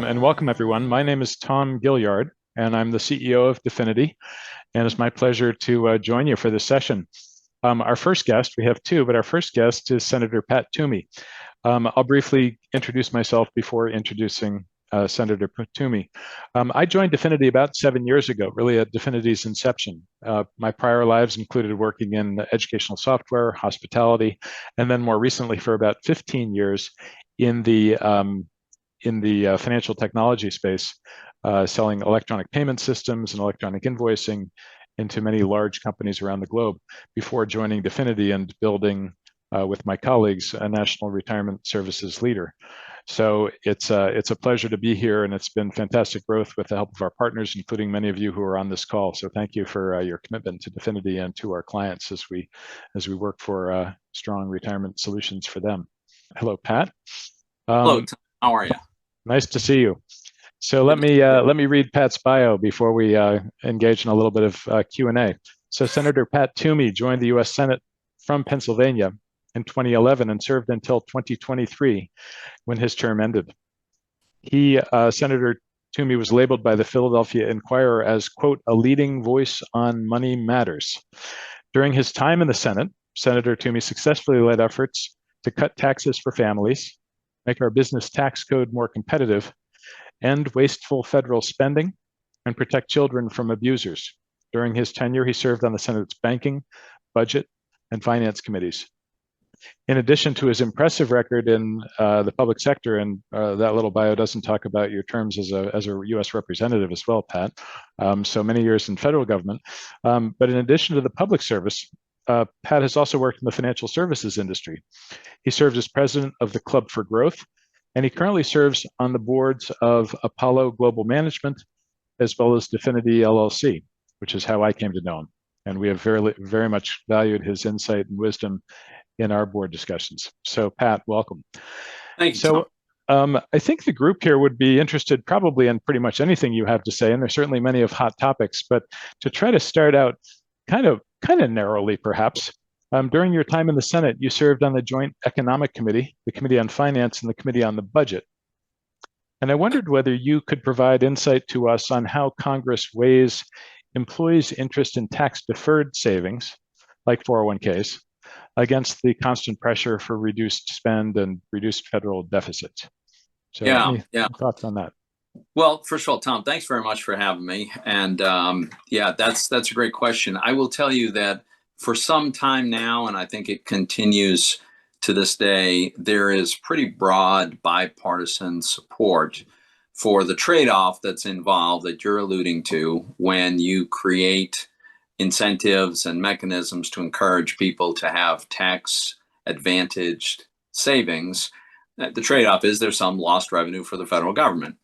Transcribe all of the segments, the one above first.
And welcome everyone. My name is Tom Gaillard, and I'm the CEO of Definiti, and it's my pleasure to join you for this session. Our first guest, we have two, but our first guest is Senator Pat Toomey. I'll briefly introduce myself before introducing Senator Toomey. I joined Definiti about 7 years ago, really at Definiti's inception. My prior lives included working in educational software, hospitality, and then more recently for about 15 years in the financial technology space, selling electronic payment systems and electronic invoicing into many large companies around the globe before joining Definiti and building with my colleagues a national retirement services leader. So it's a pleasure to be here, and it's been fantastic growth with the help of our partners, including many of you who are on this call. So thank you for your commitment to Definiti and to our clients as we work for strong retirement solutions for them. Hello, Pat. Hello, Tom. How are you? Nice to see you. So let me read Pat's bio before we engage in a little bit of Q&A. So Senator Pat Toomey joined the U.S. Senate from Pennsylvania in 2011 and served until 2023 when his term ended. Senator Toomey was labeled by the Philadelphia Inquirer as, quote, a leading voice on money matters. During his time in the Senate, Senator Toomey successfully led efforts to cut taxes for families, make our business tax code more competitive, end wasteful federal spending, and protect children from abusers. During his tenure, he served on the Senate's Banking, Budget, and Finance committees. In addition to his impressive record in the public sector, and that little bio doesn't talk about your terms as a U.S. representative as well, Pat, so many years in federal government. But in addition to the public service, Pat has also worked in the financial services industry. He served as president of the Club for Growth, and he currently serves on the boards of Apollo Global Management, as well as Definiti LLC, which is how I came to know him. And we have very much valued his insight and wisdom in our board discussions. So Pat, welcome. Thank you, So I think the group here would be interested probably in pretty much anything you have to say, and there's certainly many of hot topics, but to try to start out kind of narrowly perhaps, during your time in the Senate, you served on the Joint Economic Committee, the Committee on Finance, and the Committee on the Budget. And I wondered whether you could provide insight to us on how Congress weighs employees' interest in tax-deferred savings, like 401ks, against the constant pressure for reduced spend and reduced federal deficits. So any thoughts on that? Well, first of all, Tom, thanks very much for having me. And that's a great question. I will tell you that for some time now, and I think it continues to this day, there is pretty broad bipartisan support for the trade-off that's involved that you're alluding to when you create incentives and mechanisms to encourage people to have tax advantaged savings. The trade-off is there's some lost revenue for the federal government.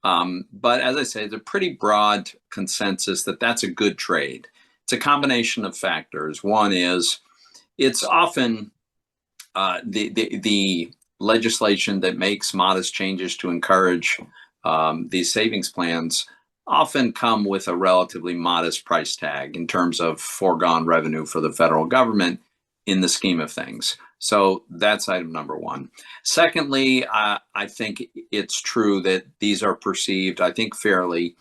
But as I say, there's a pretty broad consensus that that's a good trade. It's a combination of factors. One is it's often the legislation that makes modest changes to encourage these savings plans often come with a relatively modest price tag in terms of foregone revenue for the federal government in the scheme of things. So that's item number one. Secondly, I think it's true that these are perceived, I think fairly,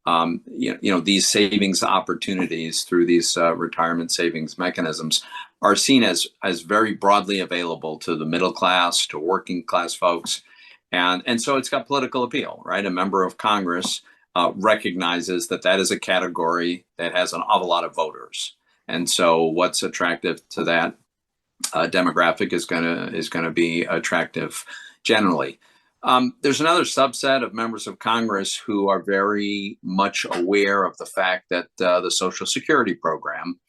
these savings opportunities through these retirement savings mechanisms are seen as very broadly available to the middle class, to working class folks. And so it's got political appeal, right? A member of Congress recognizes that that is a category that has an awful lot of voters. And so what's attractive to that demographic is going to be attractive generally. There's another subset of members of Congress who are very much aware of the fact that the Social Security program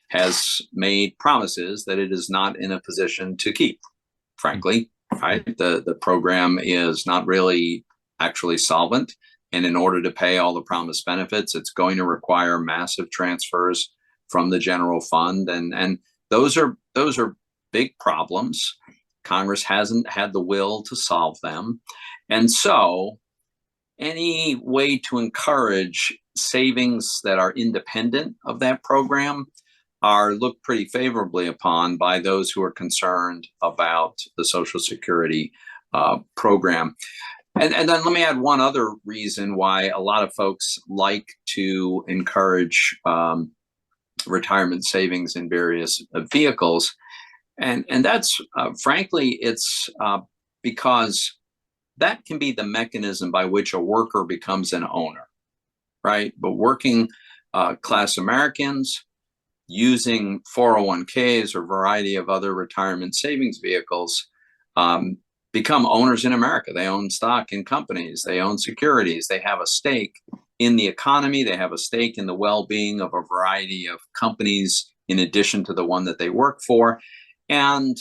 has made promises that it is not in a position to keep, frankly, right? The program is not really actually solvent. And in order to pay all the promised benefits, it's going to require massive transfers from the general fund. And those are big problems. Congress hasn't had the will to solve them. And so any way to encourage savings that are independent of that program are looked pretty favorably upon by those who are concerned about the Social Security program. And then let me add one other reason why a lot of folks like to encourage retirement savings in various vehicles. And that's frankly, it's because that can be the mechanism by which a worker becomes an owner, right? But working class Americans using 401ks or a variety of other retirement savings vehicles become owners in America. They own stock in companies, they own securities, they have a stake in the economy, they have a stake in the well-being of a variety of companies in addition to the one that they work for. And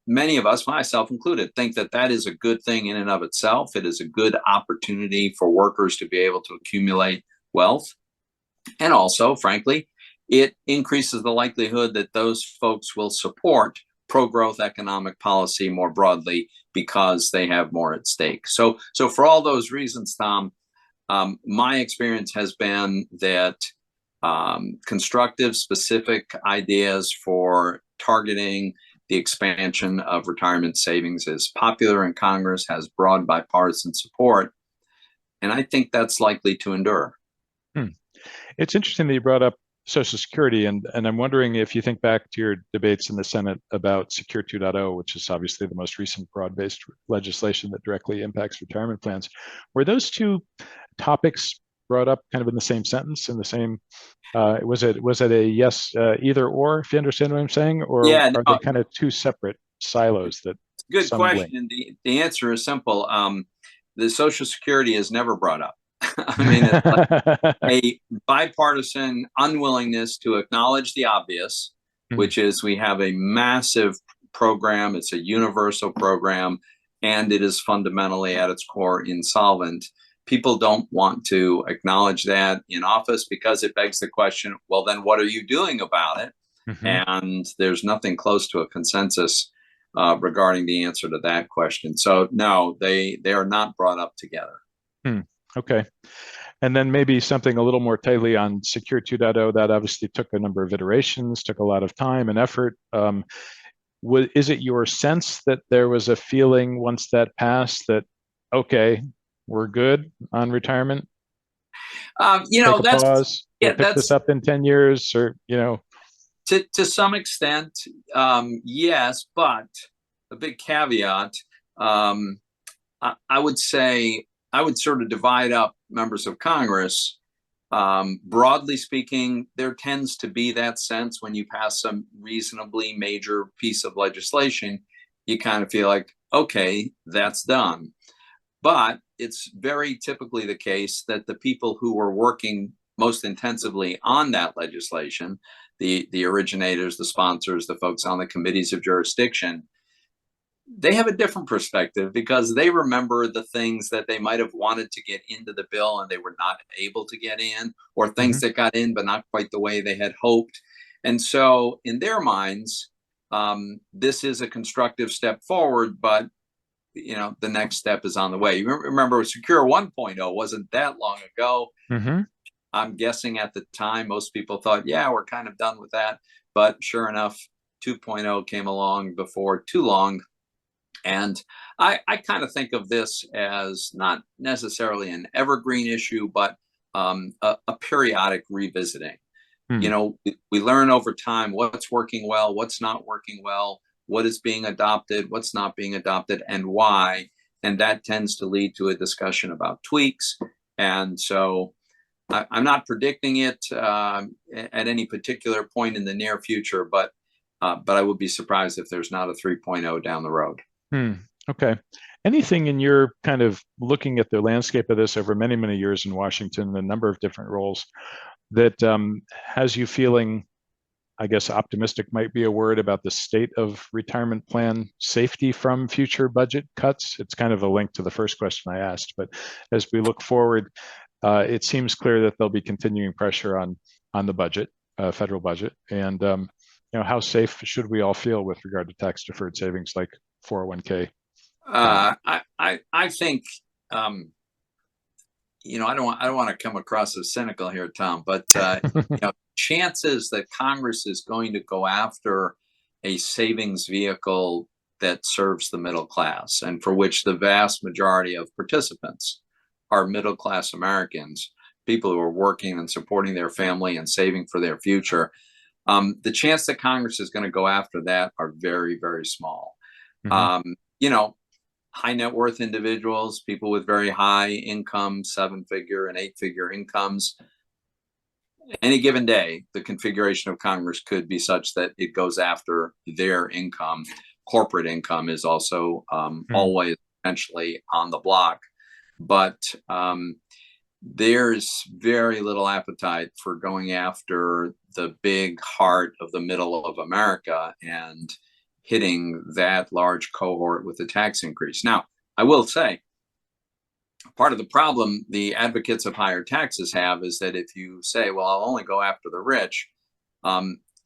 many of us, myself included, think that that is a good thing in and of itself. It is a good opportunity for workers to be able to accumulate wealth. And also, frankly, it increases the likelihood that those folks will support pro-growth economic policy more broadly because they have more at stake. So for all those reasons, Tom, my experience has been that constructive, specific ideas for targeting the expansion of retirement savings is popular in Congress, has broad bipartisan support, and I think that's likely to endure. It's interesting that you brought up Social Security, and I'm wondering if you think back to your debates in the Senate about Secure 2.0, which is obviously the most recent broad-based legislation that directly impacts retirement plans. Were those two topics brought up kind of in the same sentence, in the same, was it a yes, either or, if you understand what I'm saying, or Yeah, are they kind of two separate silos that good some blame? question. The answer is simple. The Social Security is never brought up. I mean, it's like a bipartisan unwillingness to acknowledge the obvious, which is we have a massive program. It's a universal program, and it is fundamentally at its core insolvent. People don't want to acknowledge that in office because it begs the question, well, then what are you doing about it? And there's nothing close to a consensus regarding the answer to that question. So no, they are not brought up together. Okay. And then maybe something a little more tightly on Secure 2.0 that obviously took a number of iterations, took a lot of time and effort. Is it your sense that there was a feeling once that passed that, okay, we're good on retirement? Take a pause. We'll pick this up in 10 years, or to some extent, yes, but a big caveat. I would say I would sort of divide up members of Congress. Broadly speaking, there tends to be that sense when you pass some reasonably major piece of legislation, you kind of feel like, okay, that's done. But it's very typically the case that the people who were working most intensively on that legislation, the originators, the sponsors, the folks on the committees of jurisdiction, they have a different perspective because they remember the things that they might have wanted to get into the bill and they were not able to get in, or things that got in but not quite the way they had hoped. And so in their minds, this is a constructive step forward, but the next step is on the way. You remember Secure 1.0 wasn't that long ago. I'm guessing at the time most people thought, yeah, we're kind of done with that. But sure enough, 2.0 came along before too long. And I kind of think of this as not necessarily an evergreen issue, but a periodic revisiting. We learn over time what's working well, what's not working well, what is being adopted, what's not being adopted, and why. And that tends to lead to a discussion about tweaks. And so I'm not predicting it at any particular point in the near future, but I would be surprised if there's not a 3.0 down the road. Okay. Anything in your kind of looking at the landscape of this over many, many years in Washington, a number of different roles, that has you feeling, I guess optimistic might be a word, about the state of retirement plan safety from future budget cuts? It's kind of a link to the first question I asked, but as we look forward, it seems clear that there'll be continuing pressure on the budget, federal budget, and how safe should we all feel with regard to tax deferred savings like 401k? I think I don't want to come across as cynical here, Tom, but chances that Congress is going to go after a savings vehicle that serves the middle class and for which the vast majority of participants are middle class Americans, people who are working and supporting their family and saving for their future, the chance that Congress is going to go after that are very, very small. Mm-hmm. You know, high net worth individuals, people with very high income, 7-figure and 8-figure incomes, any given day, the configuration of Congress could be such that it goes after their income. Corporate income is also always potentially on the block, but there's very little appetite for going after the big heart of the middle of America and hitting that large cohort with a tax increase. Now, I will say, part of the problem the advocates of higher taxes have is that if you say, well, I'll only go after the rich,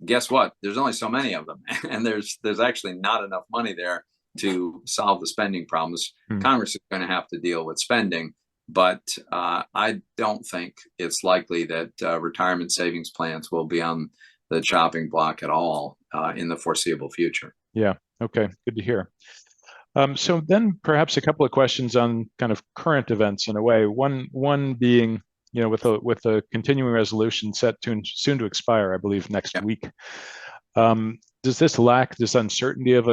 guess what? There's only so many of them. And there's actually not enough money there to solve the spending problems. Congress is going to have to deal with spending. But I don't think it's likely that retirement savings plans will be on the chopping block at all in the foreseeable future. Yeah. Okay. Good to hear. So then perhaps a couple of questions on kind of current events in a way. One being, with a continuing resolution set to soon to expire, I believe next week. Does this lack this uncertainty of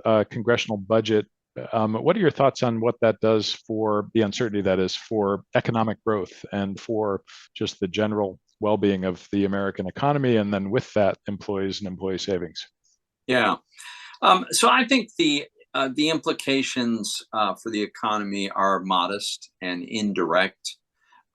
a congressional budget? What are your thoughts on what that does for the uncertainty that is for economic growth and for just the general well-being of the American economy, and then with that, employees and employee savings? Yeah. So I think the implications for the economy are modest and indirect.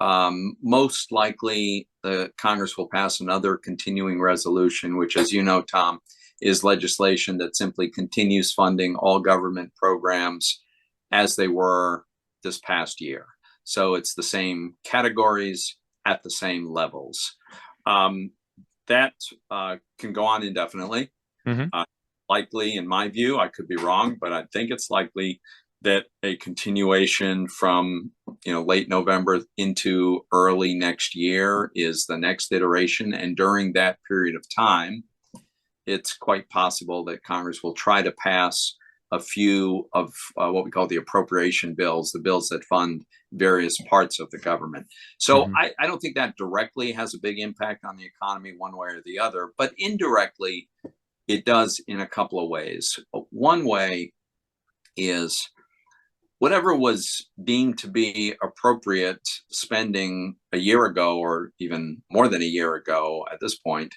Most likely, the Congress will pass another continuing resolution, which, as you know, Tom, is legislation that simply continues funding all government programs as they were this past year. So it's the same categories at the same levels. That can go on indefinitely. Likely, in my view, I could be wrong, but I think it's likely that a continuation from late November into early next year is the next iteration. And during that period of time, it's quite possible that Congress will try to pass a few of what we call the appropriation bills, the bills that fund various parts of the government. So I don't think that directly has a big impact on the economy one way or the other, but indirectly, it does in a couple of ways. One way is whatever was deemed to be appropriate spending a year ago, or even more than a year ago at this point,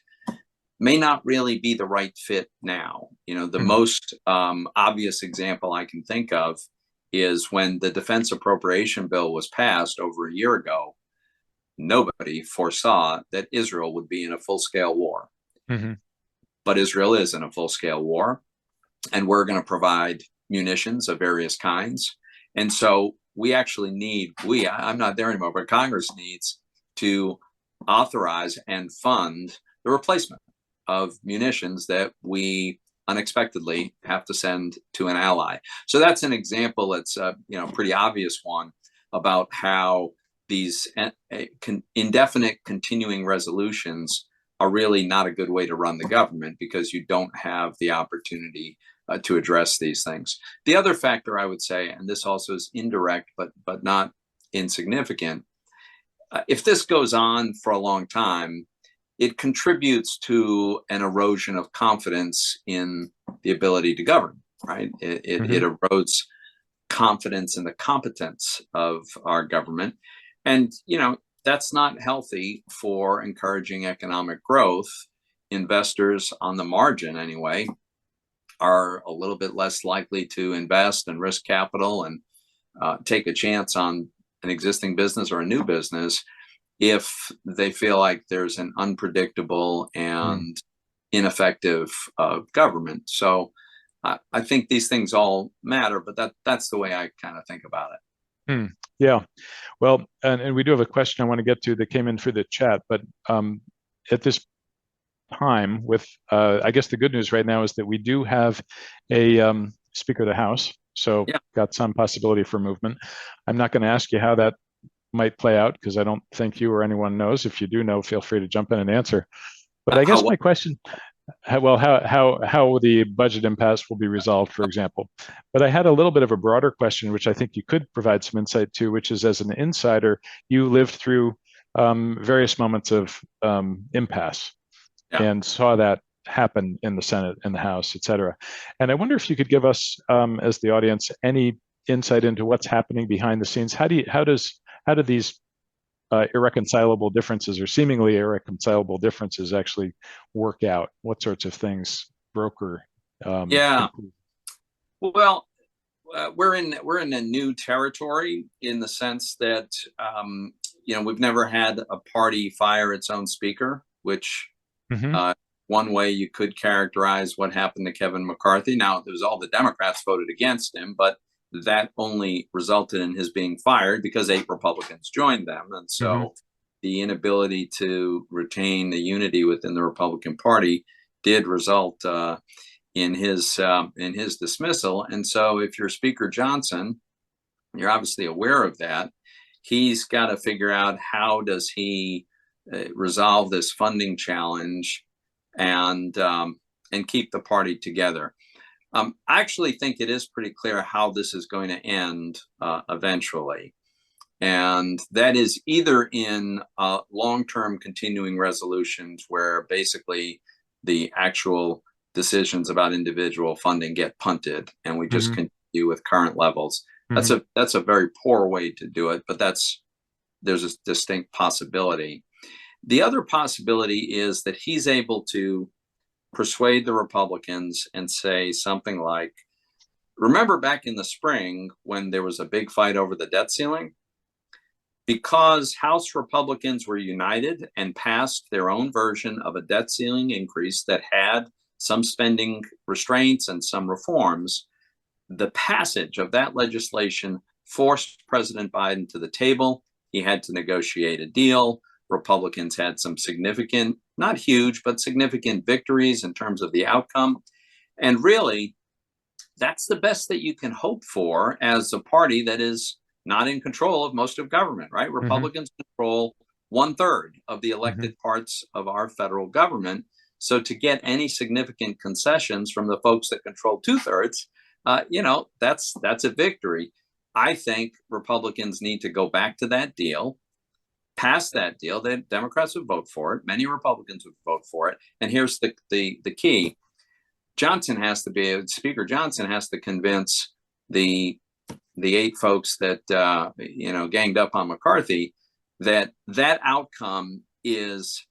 may not really be the right fit now. The most obvious example I can think of is when the defense appropriation bill was passed over a year ago, nobody foresaw that Israel would be in a full-scale war. But Israel is in a full-scale war, and we're going to provide munitions of various kinds. And so we actually need, I'm not there anymore, but Congress needs to authorize and fund the replacement of munitions that we unexpectedly have to send to an ally. So that's an example that's a pretty obvious one about how these indefinite continuing resolutions are really not a good way to run the government, because you don't have the opportunity to address these things. The other factor I would say, and this also is indirect but not insignificant, if this goes on for a long time, it contributes to an erosion of confidence in the ability to govern, right? It erodes confidence in the competence of our government. And, that's not healthy for encouraging economic growth. Investors on the margin, anyway, are a little bit less likely to invest and risk capital and take a chance on an existing business or a new business if they feel like there's an unpredictable and ineffective government. So I think these things all matter, but that's the way I kind of think about it. Yeah. Well, and we do have a question I want to get to that came in through the chat, but at this time with, I guess the good news right now is that we do have a Speaker of the House, so got some possibility for movement. I'm not going to ask you how that might play out, because I don't think you or anyone knows. If you do know, feel free to jump in and answer. But I guess my question, how the budget impasse will be resolved, for example. But I had a little bit of a broader question, which I think you could provide some insight to, which is, as an insider, you lived through various moments of impasse Yeah. and saw that happen in the Senate, in the House, et cetera. And I wonder if you could give us, as the audience, any insight into what's happening behind the scenes. How do these irreconcilable differences, or seemingly irreconcilable differences, actually work out? What sorts of things broker? Yeah. Well, we're in a new territory in the sense that we've never had a party fire its own speaker, which Mm-hmm. uh, one way you could characterize what happened to Kevin McCarthy. Now, it was all the Democrats voted against him, but that only resulted in his being fired because 8 Republicans joined them, and Mm-hmm. so the inability to retain the unity within the Republican Party did result in his dismissal. And so, if you're Speaker Johnson, you're obviously aware of that. He's got to figure out how does he resolve this funding challenge and keep the party together. I actually think it is pretty clear how this is going to end eventually. And that is either in long-term continuing resolutions where basically the actual decisions about individual funding get punted and we just Mm-hmm. continue with current levels. Mm-hmm. That's a very poor way to do it, but there's a distinct possibility. The other possibility is that he's able to persuade the Republicans and say something like, remember back in the spring when there was a big fight over the debt ceiling? Because House Republicans were united and passed their own version of a debt ceiling increase that had some spending restraints and some reforms, the passage of that legislation forced President Biden to the table. He had to negotiate a deal. Republicans had some significant, not huge, but significant victories in terms of the outcome. And really, that's the best that you can hope for as a party that is not in control of most of government, right? Mm-hmm. Republicans control 1/3 of the Mm-hmm. elected parts of our federal government. So to get any significant concessions from the folks that control 2/3, that's a victory. I think Republicans need to go back to that deal, pass that deal. The Democrats would vote for it. Many Republicans would vote for it. And here's the key: Speaker Johnson has to convince the 8 folks that ganged up on McCarthy that outcome is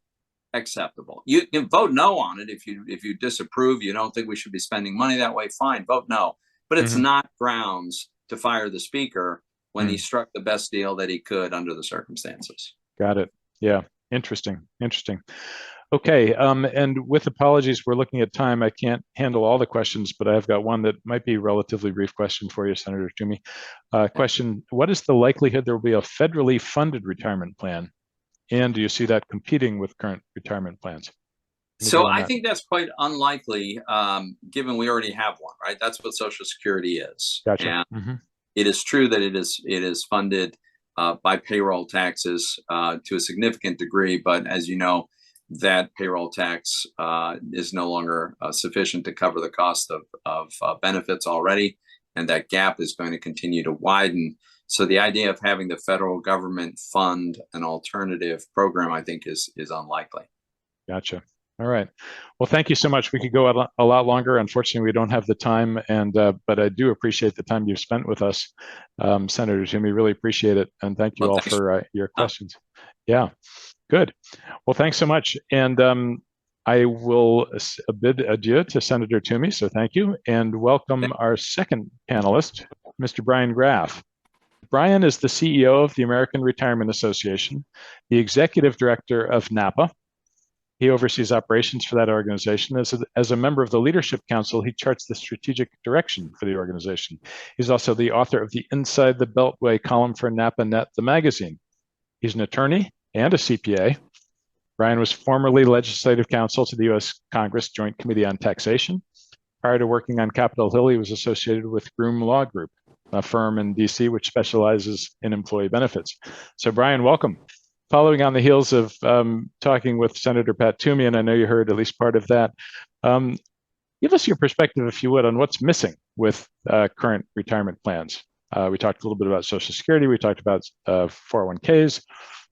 acceptable. You can vote no on it if you disapprove. You don't think we should be spending money that way. Fine, vote no. But it's Mm-hmm. not grounds to fire the speaker when he Mm. struck the best deal that he could under the circumstances. Got it. Yeah. Interesting. Interesting. Okay. And with apologies, we're looking at time. I can't handle all the questions, but I've got one that might be a relatively brief question for you, Senator Toomey. Question: what is the likelihood there will be a federally funded retirement plan? And do you see that competing with current retirement plans? So I think that's quite unlikely, given we already have one, right? That's what Social Security is. Gotcha. And Mm-hmm. it is true that it is funded by payroll taxes to a significant degree, but as you know, that payroll tax is no longer sufficient to cover the cost of benefits already, and that gap is going to continue to widen. So the idea of having the federal government fund an alternative program, I think, is unlikely. Gotcha. All right. Well, thank you so much. We could go a lot longer. Unfortunately, we don't have the time, but I do appreciate the time you've spent with us, Senator Toomey. Really appreciate it, and thank you all for your questions. Yeah, good. Well, thanks so much, and I will bid adieu to Senator Toomey. So thank you, and welcome our second panelist, Mr. Brian Graff. Brian is the CEO of the American Retirement Association, the executive director of NAPA. He oversees operations for that organization. As a member of the Leadership Council, he charts the strategic direction for the organization. He's also the author of the Inside the Beltway column for Napa Net, the magazine. He's an attorney and a CPA. Brian was formerly legislative counsel to the U.S. Congress Joint Committee on Taxation. Prior to working on Capitol Hill, he was associated with Groom Law Group, a firm in D.C. which specializes in employee benefits. So, Brian, welcome. following on the heels of talking with Senator Pat Toomey, and I know you heard at least part of that, um, give us your perspective, if you would, on what's missing with current retirement plans. We talked a little bit about Social Security. We talked about 401ks.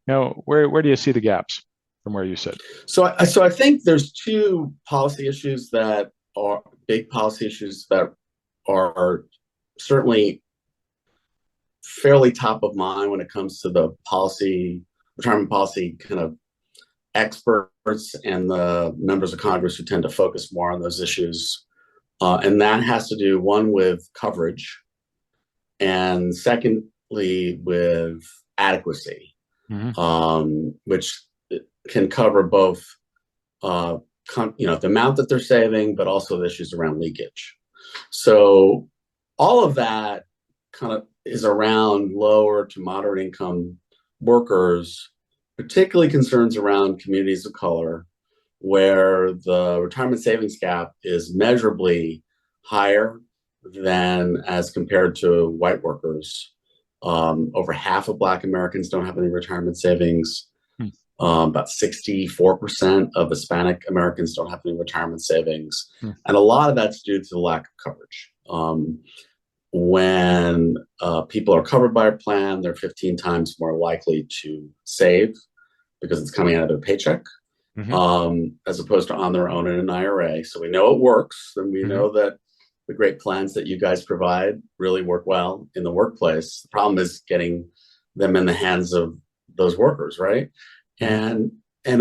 Where do you see the gaps from where you sit? So I think there's two policy issues that are big policy issues that are certainly fairly top of mind when it comes to the retirement policy kind of experts and the members of Congress who tend to focus more on those issues. And that has to do, one, with coverage, and secondly, with adequacy, which can cover both, the amount that they're saving, but also the issues around leakage. So all of that kind of is around lower to moderate income workers, particularly concerns around communities of color, where the retirement savings gap is measurably higher than as compared to white workers. Over half of Black Americans don't have any retirement savings. About 64% of Hispanic Americans don't have any retirement savings. And a lot of that's due to the lack of coverage. When people are covered by a plan, they're 15 times more likely to save because it's coming out of their paycheck, as opposed to on their own in an IRA. So we know it works, and we know that the great plans that you guys provide really work well in the workplace. The problem is getting them in the hands of those workers, right? And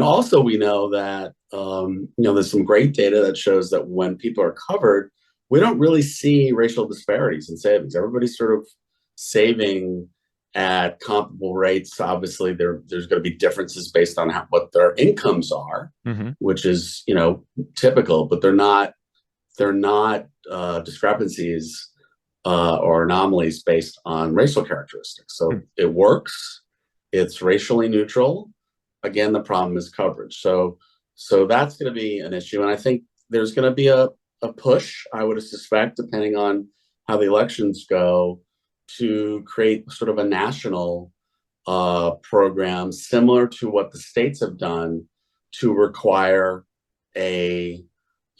also we know that there's some great data that shows that when people are covered, we don't really see racial disparities in savings. Everybody's sort of saving at comparable rates. Obviously, there's going to be differences based on what their incomes are, which is typical, but they're not discrepancies or anomalies based on racial characteristics. So it works. It's racially neutral. Again, the problem is coverage. So that's going to be an issue, and I think there's going to be a push, I would suspect, depending on how the elections go, to create sort of a national program similar to what the states have done to require a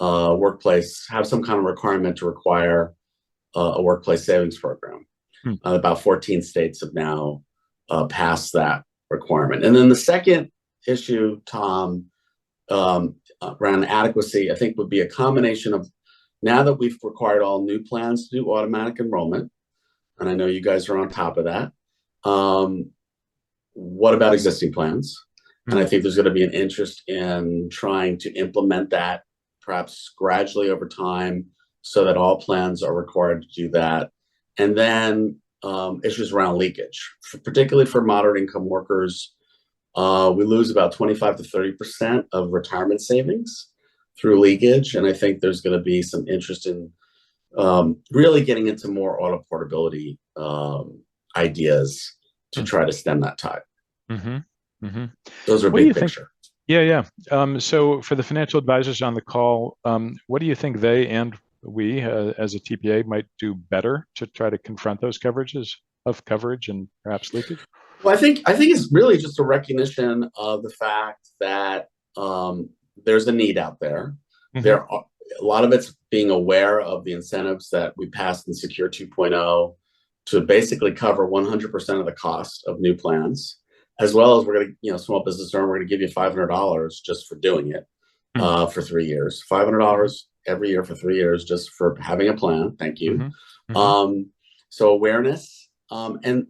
workplace, have some kind of requirement to require a workplace savings program. About 14 states have now passed that requirement. And then the second issue, Tom, around adequacy, I think would be a combination of, now that we've required all new plans to do automatic enrollment, and I know you guys are on top of that, what about existing plans? And I think there's going to be an interest in trying to implement that perhaps gradually over time so that all plans are required to do that. And then issues around leakage, particularly for moderate income workers. We lose about 25 to 30% of retirement savings through leakage. And I think there's going to be some interest in really getting into more auto portability ideas to try to stem that tide. Those are big picture. Yeah. So for the financial advisors on the call, what do you think they and we as a TPA might do better to try to confront those coverages of coverage and perhaps leakage? Well, I think it's really just a recognition of the fact that there's a need out there. There are a lot of it's being aware of the incentives that we passed in Secure 2.0 to basically cover 100% of the cost of new plans, as well as we're going to, small business owner, we're going to give you $500 just for doing it for 3 years. $500 every year for 3 years just for having a plan. Thank you. So awareness, and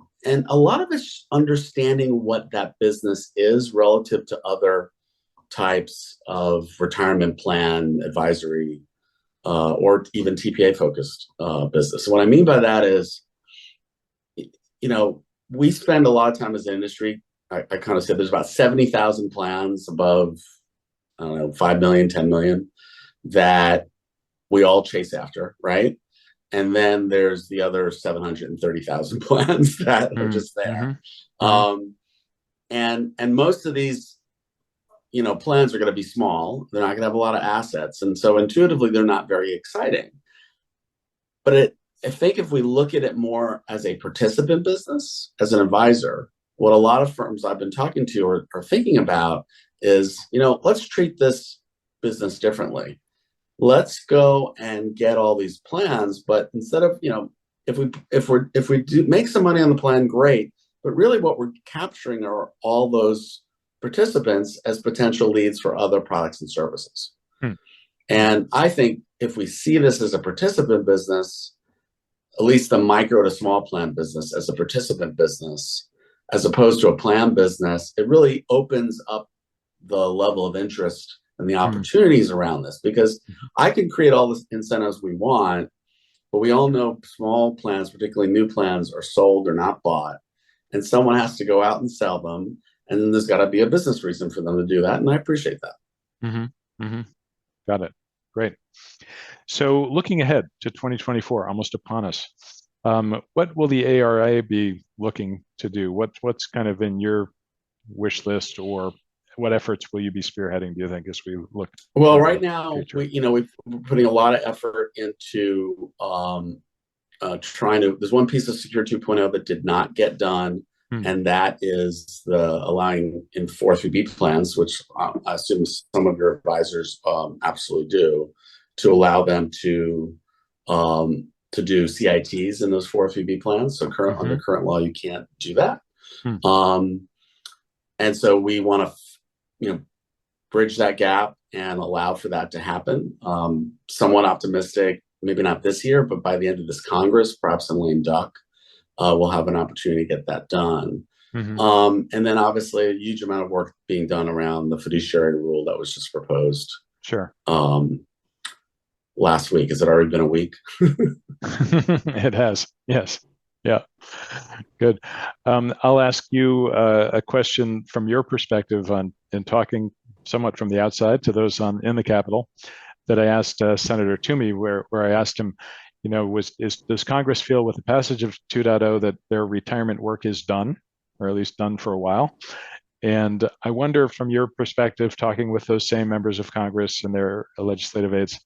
a lot of it's understanding what that business is relative to other types of retirement plan advisory or even TPA focused business. So what I mean by that is, we spend a lot of time as an industry. I kind of said there's about 70,000 plans above, 5 million, 10 million that we all chase after, right? And then there's the other 730,000 plans that are just there. And most of these, plans are going to be small. They're not going to have a lot of assets. And so intuitively, they're not very exciting. But I think if we look at it more as a participant business, as an advisor, what a lot of firms I've been talking to are thinking about is, let's treat this business differently. Let's go and get all these plans, but instead of, if we do make some money on the plan, great. But really what we're capturing are all those participants as potential leads for other products and services. And I think if we see this as a participant business, at least the micro to small plan business as a participant business, as opposed to a plan business, it really opens up the level of interest and the opportunities around this, because I can create all the incentives we want, but we all know small plans, particularly new plans, are sold or not bought, and someone has to go out and sell them, and then there's got to be a business reason for them to do that, and I appreciate that. Got it. Great. So looking ahead to 2024, almost upon us, what will the ARA be looking to do? What's kind of in your wish list, or what efforts will you be spearheading, do you think, as we look? Well, right now, we're putting a lot of effort into there's one piece of Secure 2.0 that did not get done, and that is the allowing in 403B plans, which I assume some of your advisors absolutely do, to allow them to do CITs in those 403B plans. So under current law, you can't do that. And so we want to, bridge that gap and allow for that to happen. Somewhat optimistic, maybe not this year, but by the end of this Congress, perhaps in lame duck, we'll have an opportunity to get that done. And then obviously a huge amount of work being done around the fiduciary rule that was just proposed. Sure. Last week. Has it already been a week? It has. Yes. Yeah. Good. I'll ask you a question from your perspective in talking somewhat from the outside to those in the Capitol, that I asked Senator Toomey, where I asked him, does Congress feel with the passage of 2.0 that their retirement work is done, or at least done for a while? And I wonder, from your perspective, talking with those same members of Congress and their legislative aides,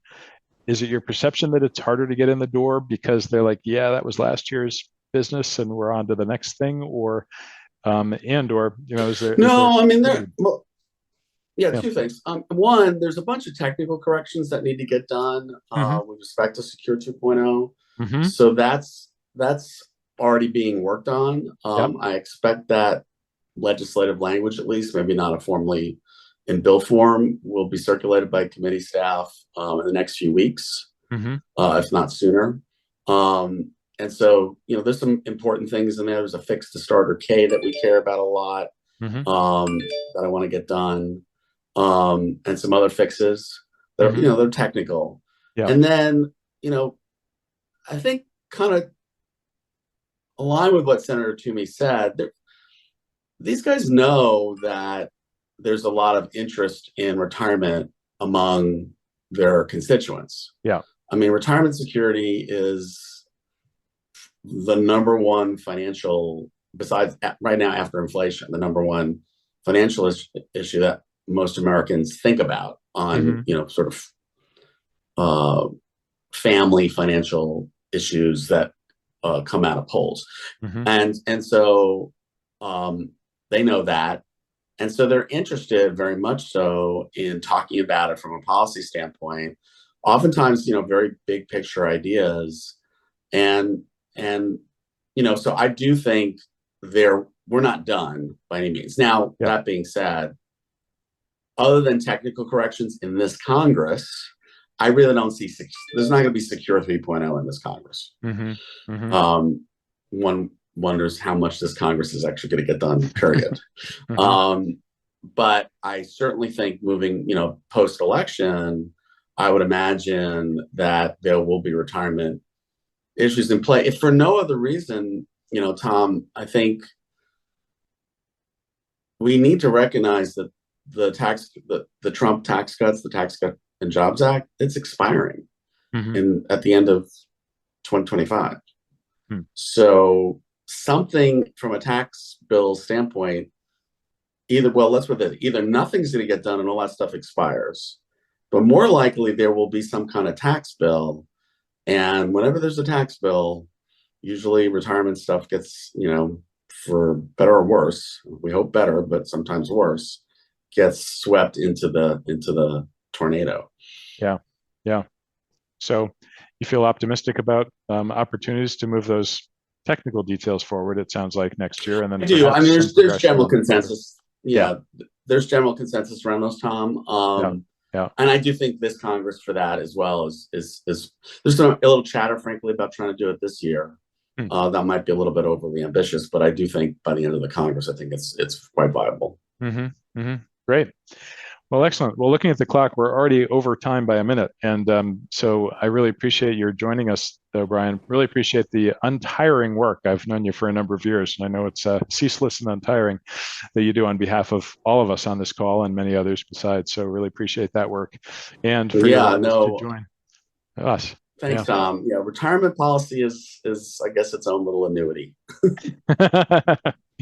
is it your perception that it's harder to get in the door because they're like, yeah, that was last year's business and we're on to the next thing, or is there? No, I mean, two things. One, there's a bunch of technical corrections that need to get done with respect to Secure 2.0. So that's already being worked on. I expect that legislative language, at least, maybe not a formally in bill form, will be circulated by committee staff in the next few weeks, if not sooner. And so, there's some important things in there. There's a fix to starter K that we care about a lot, that I want to get done, and some other fixes that are, they're technical. And then, I think kind of align with what Senator Toomey said. These guys know that there's a lot of interest in retirement among their constituents. I mean, retirement security is the number one financial, besides right now after inflation, the number one financial issue that most Americans think about on, sort of family financial issues that come out of polls. And so they know that. And so they're interested very much so in talking about it from a policy standpoint, oftentimes, very big picture ideas. And so I do think we're not done by any means. Now, that being said, other than technical corrections in this Congress, I really don't see, there's not going to be Secure 3.0 in this Congress. One wonders how much this Congress is actually going to get done, period. But I certainly think moving, post-election, I would imagine that there will be retirement issues in play. If for no other reason, Tom, I think we need to recognize that the Trump tax cuts, the Tax Cut and Jobs Act, it's expiring at the end of 2025. So something from a tax bill standpoint, either nothing's going to get done and all that stuff expires, but more likely there will be some kind of tax bill. And whenever there's a tax bill, usually retirement stuff gets, for better or worse, we hope better, but sometimes worse, gets swept into the tornado. Yeah. Yeah. So you feel optimistic about opportunities to move those technical details forward, it sounds like, next year, and then I do. I mean, there's general consensus. Yeah, there's general consensus around those, Tom. Yeah. And I do think this Congress for that as well is there's a little chatter, frankly, about trying to do it this year. That might be a little bit overly ambitious, but I do think by the end of the Congress, I think it's quite viable. Great. Well, excellent. Well, looking at the clock, we're already over time by a minute. And so I really appreciate your joining us, though, Brian. Really appreciate the untiring work. I've known you for a number of years, and I know it's ceaseless and untiring that you do on behalf of all of us on this call and many others besides. So really appreciate that work. And for your to join us. Thanks, Tom. Yeah, retirement policy is I guess its own little annuity.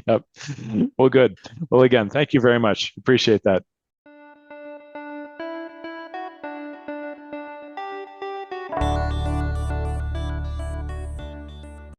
Yep. Well, good. Well, again, thank you very much. Appreciate that.